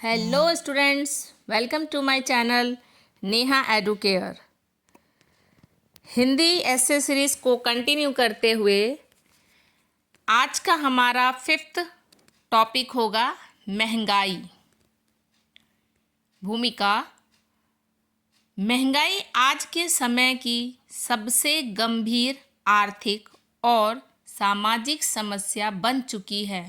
Hello students, welcome to my channel Neha Educare. Hindi essay series को continue करते हुए आज का हमारा 5th टॉपिक होगा महंगाई। भूमिका। महंगाई आज के समय की सबसे गंभीर आर्थिक और सामाजिक समस्या बन चुकी है।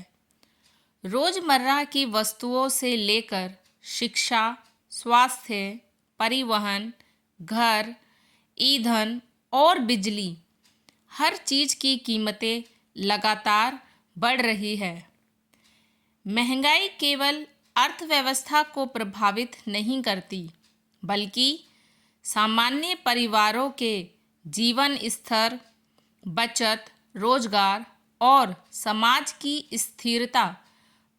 रोज़मर्रा की वस्तुओं से लेकर शिक्षा, स्वास्थ्य, परिवहन, घर, ईंधन और बिजली, हर चीज़ की कीमतें लगातार बढ़ रही है। महंगाई केवल अर्थव्यवस्था को प्रभावित नहीं करती, बल्कि सामान्य परिवारों के जीवन स्तर, बचत, रोजगार और समाज की स्थिरता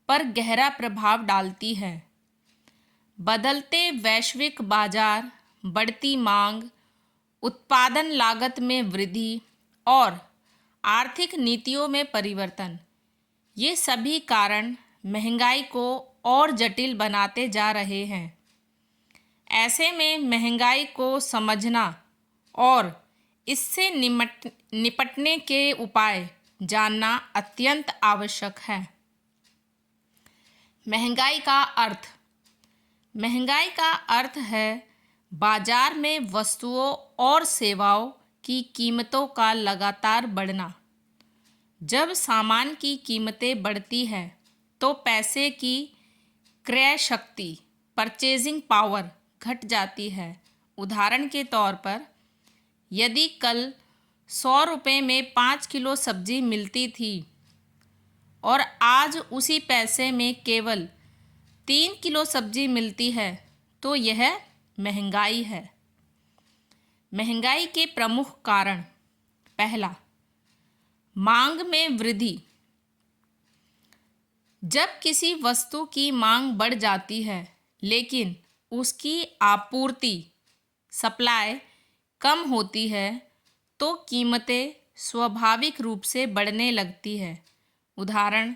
पर गहरा प्रभाव डालती है। बदलते वैश्विक बाजार, बढ़ती मांग, उत्पादन लागत में वृद्धि और आर्थिक नीतियों में परिवर्तन, ये सभी कारण महंगाई को और जटिल बनाते जा रहे हैं। ऐसे में महंगाई को समझना और इससे निपटने के उपाय जानना अत्यंत आवश्यक है। महंगाई का अर्थ। महंगाई का अर्थ है बाजार में वस्तुओं और सेवाओं की कीमतों का लगातार बढ़ना। जब सामान की कीमतें बढ़ती है तो पैसे की क्रय शक्ति, परचेजिंग पावर घट जाती है। उदाहरण के तौर पर, यदि कल 100 रुपये में 5 किलो सब्जी मिलती थी और आज उसी पैसे में केवल 3 किलो सब्जी मिलती है, तो यह महंगाई है। महंगाई के प्रमुख कारण। पहला, मांग में वृद्धि। जब किसी वस्तु की मांग बढ़ जाती है लेकिन उसकी आपूर्ति, सप्लाई कम होती है, तो कीमतें स्वाभाविक रूप से बढ़ने लगती है। उदाहरण,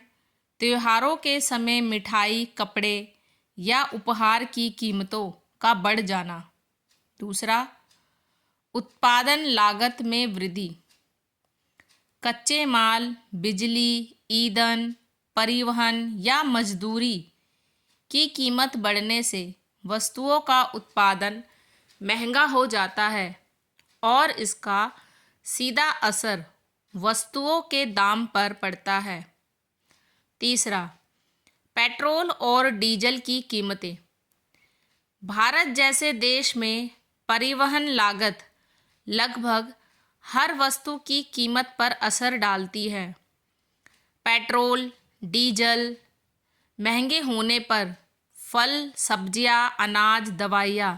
त्योहारों के समय मिठाई, कपड़े या उपहार की कीमतों का बढ़ जाना। दूसरा, उत्पादन लागत में वृद्धि। कच्चे माल, बिजली, ईंधन, परिवहन या मजदूरी की कीमत बढ़ने से वस्तुओं का उत्पादन महंगा हो जाता है और इसका सीधा असर वस्तुओं के दाम पर पड़ता है। तीसरा, पेट्रोल और डीजल की कीमतें। भारत जैसे देश में परिवहन लागत लगभग हर वस्तु की कीमत पर असर डालती है। पेट्रोल, डीजल महंगे होने पर फल, सब्जियां, अनाज, दवाइयाँ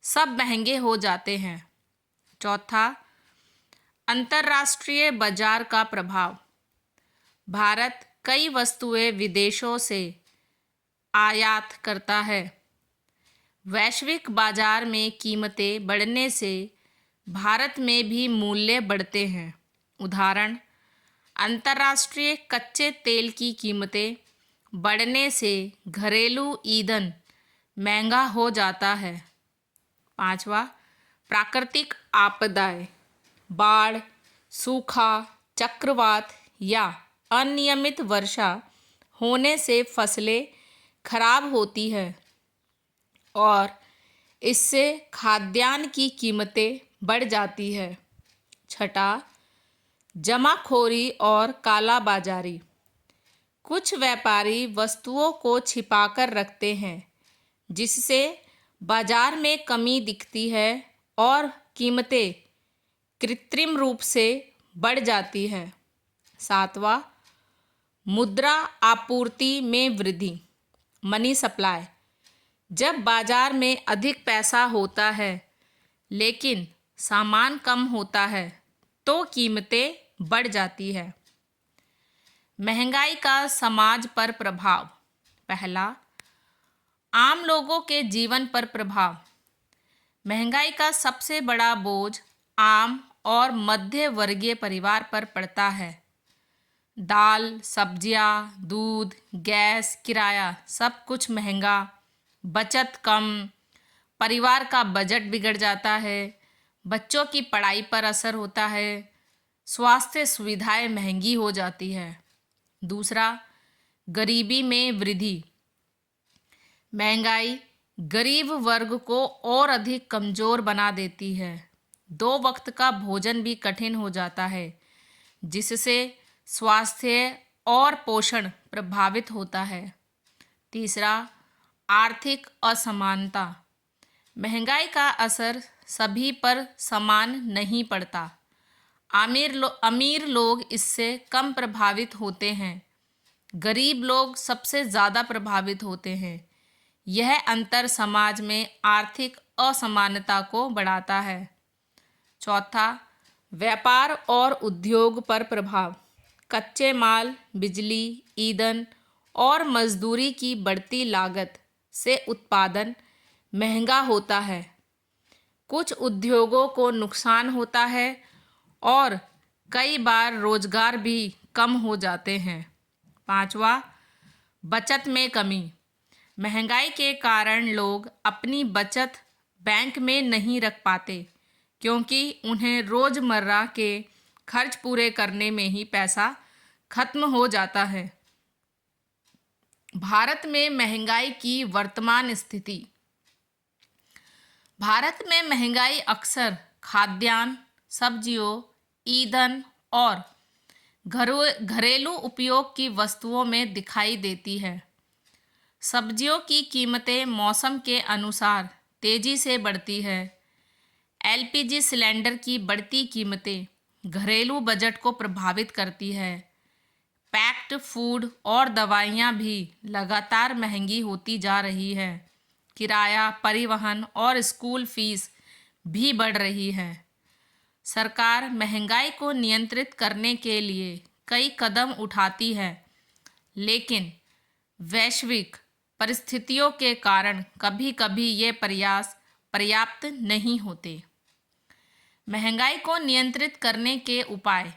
सब महंगे हो जाते हैं। चौथा, अंतर्राष्ट्रीय बाजार का प्रभाव। भारत कई वस्तुएं विदेशों से आयात करता है। वैश्विक बाजार में कीमतें बढ़ने से भारत में भी मूल्य बढ़ते हैं। उदाहरण, अंतर्राष्ट्रीय कच्चे तेल की कीमतें बढ़ने से घरेलू ईंधन महंगा हो जाता है। पांचवा, प्राकृतिक आपदाएं। बाढ़, सूखा, चक्रवात या अनियमित वर्षा होने से फसलें खराब होती है और इससे खाद्यान्न की कीमतें बढ़ जाती है। छठा, जमाखोरी और कालाबाजारी। कुछ व्यापारी वस्तुओं को छिपाकर रखते हैं, जिससे बाजार में कमी दिखती है और कीमतें कृत्रिम रूप से बढ़ जाती है। सातवां, मुद्रा आपूर्ति में वृद्धि, मनी सप्लाई। जब बाजार में अधिक पैसा होता है लेकिन सामान कम होता है तो कीमतें बढ़ जाती है। महंगाई का समाज पर प्रभाव। पहला, आम लोगों के जीवन पर प्रभाव। महंगाई का सबसे बड़ा बोझ आम और मध्य वर्गीय परिवार पर पड़ता है। दाल, सब्जियां, दूध, गैस, किराया सब कुछ महंगा, बचत कम, परिवार का बजट बिगड़ जाता है, बच्चों की पढ़ाई पर असर होता है, स्वास्थ्य सुविधाएं महंगी हो जाती है। दूसरा, गरीबी में वृद्धि। महंगाई गरीब वर्ग को और अधिक कमजोर बना देती है। 2 वक्त का भोजन भी कठिन हो जाता है, जिससे स्वास्थ्य और पोषण प्रभावित होता है। तीसरा, आर्थिक असमानता। महंगाई का असर सभी पर समान नहीं पड़ता। अमीर लोग इससे कम प्रभावित होते हैं, गरीब लोग सबसे ज़्यादा प्रभावित होते हैं। यह अंतर समाज में आर्थिक असमानता को बढ़ाता है। चौथा, व्यापार और उद्योग पर प्रभाव। कच्चे माल, बिजली, ईंधन और मजदूरी की बढ़ती लागत से उत्पादन महंगा होता है। कुछ उद्योगों को नुकसान होता है और कई बार रोजगार भी कम हो जाते हैं। पांचवा, बचत में कमी। महंगाई के कारण लोग अपनी बचत बैंक में नहीं रख पाते, क्योंकि उन्हें रोजमर्रा के खर्च पूरे करने में ही पैसा खत्म हो जाता है। भारत में महंगाई की वर्तमान स्थिति। भारत में महंगाई अक्सर खाद्यान्न, सब्जियों, ईंधन और घरेलू उपयोग की वस्तुओं में दिखाई देती है। सब्जियों की कीमतें मौसम के अनुसार तेजी से बढ़ती है। एलपीजी सिलेंडर की बढ़ती कीमतें घरेलू बजट को प्रभावित करती है। पैक्ड फूड और दवाइयाँ भी लगातार महंगी होती जा रही है। किराया, परिवहन और स्कूल फीस भी बढ़ रही है। सरकार महंगाई को नियंत्रित करने के लिए कई कदम उठाती है, लेकिन वैश्विक परिस्थितियों के कारण कभी-कभी ये प्रयास पर्याप्त नहीं होते। महंगाई को नियंत्रित करने के उपाय।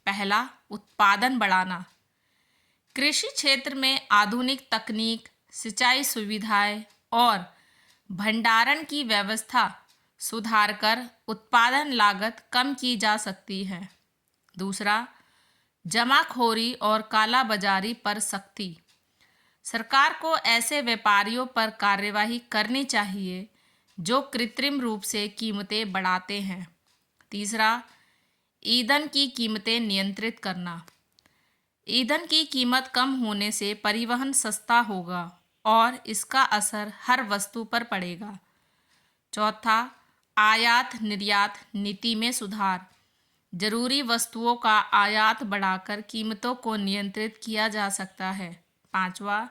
पहला, उत्पादन बढ़ाना। कृषि क्षेत्र में आधुनिक तकनीक, सिंचाई सुविधाएं और भंडारण की व्यवस्था सुधार कर उत्पादन लागत कम की जा सकती है। दूसरा, जमाखोरी और कालाबाजारी पर सख्ती। सरकार को ऐसे व्यापारियों पर कार्यवाही करनी चाहिए जो कृत्रिम रूप से कीमतें बढ़ाते हैं। तीसरा, ईंधन की कीमतें नियंत्रित करना। ईंधन की कीमत कम होने से परिवहन सस्ता होगा और इसका असर हर वस्तु पर पड़ेगा। चौथा, आयात निर्यात नीति में सुधार। जरूरी वस्तुओं का आयात बढ़ाकर कीमतों को नियंत्रित किया जा सकता है। पांचवा,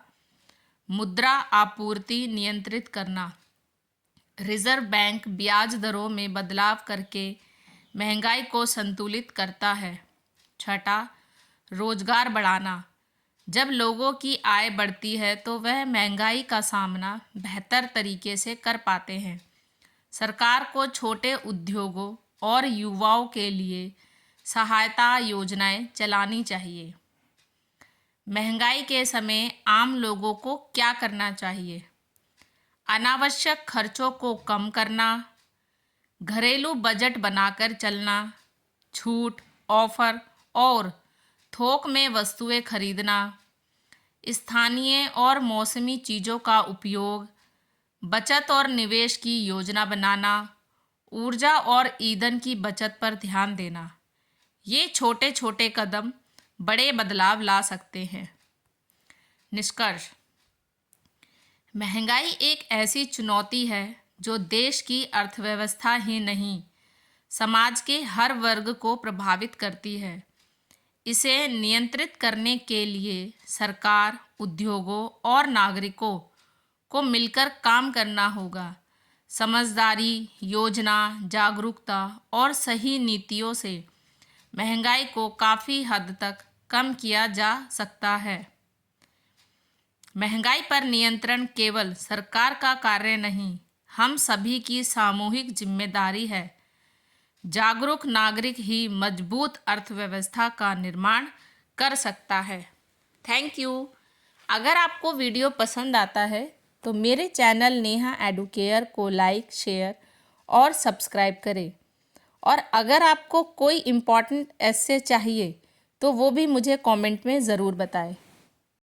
मुद्रा आपूर्ति नियंत्रित करना। रिजर्व बैंक ब्याज दरों में बदलाव करके महंगाई को संतुलित करता है। छठा, रोजगार बढ़ाना। जब लोगों की आय बढ़ती है तो वह महंगाई का सामना बेहतर तरीके से कर पाते हैं। सरकार को छोटे उद्योगों और युवाओं के लिए सहायता योजनाएं चलानी चाहिए। महंगाई के समय आम लोगों को क्या करना चाहिए? अनावश्यक खर्चों को कम करना, घरेलू बजट बनाकर चलना, छूट, ऑफर और थोक में वस्तुएं खरीदना, स्थानीय और मौसमी चीज़ों का उपयोग, बचत और निवेश की योजना बनाना, ऊर्जा और ईंधन की बचत पर ध्यान देना। ये छोटे छोटे कदम बड़े बदलाव ला सकते हैं। निष्कर्ष। महंगाई एक ऐसी चुनौती है जो देश की अर्थव्यवस्था ही नहीं, समाज के हर वर्ग को प्रभावित करती है। इसे नियंत्रित करने के लिए सरकार, उद्योगों और नागरिकों को मिलकर काम करना होगा। समझदारी, योजना, जागरूकता और सही नीतियों से महंगाई को काफ़ी हद तक कम किया जा सकता है। महंगाई पर नियंत्रण केवल सरकार का कार्य नहीं, हम सभी की सामूहिक जिम्मेदारी है। जागरूक नागरिक ही मजबूत अर्थव्यवस्था का निर्माण कर सकता है। Thank you. अगर आपको वीडियो पसंद आता है तो मेरे चैनल नेहा एडुकेयर को लाइक, शेयर और सब्सक्राइब करें। और अगर आपको कोई इम्पॉर्टेंट एस्से चाहिए तो वो भी मुझे कमेंट में ज़रूर बताएं।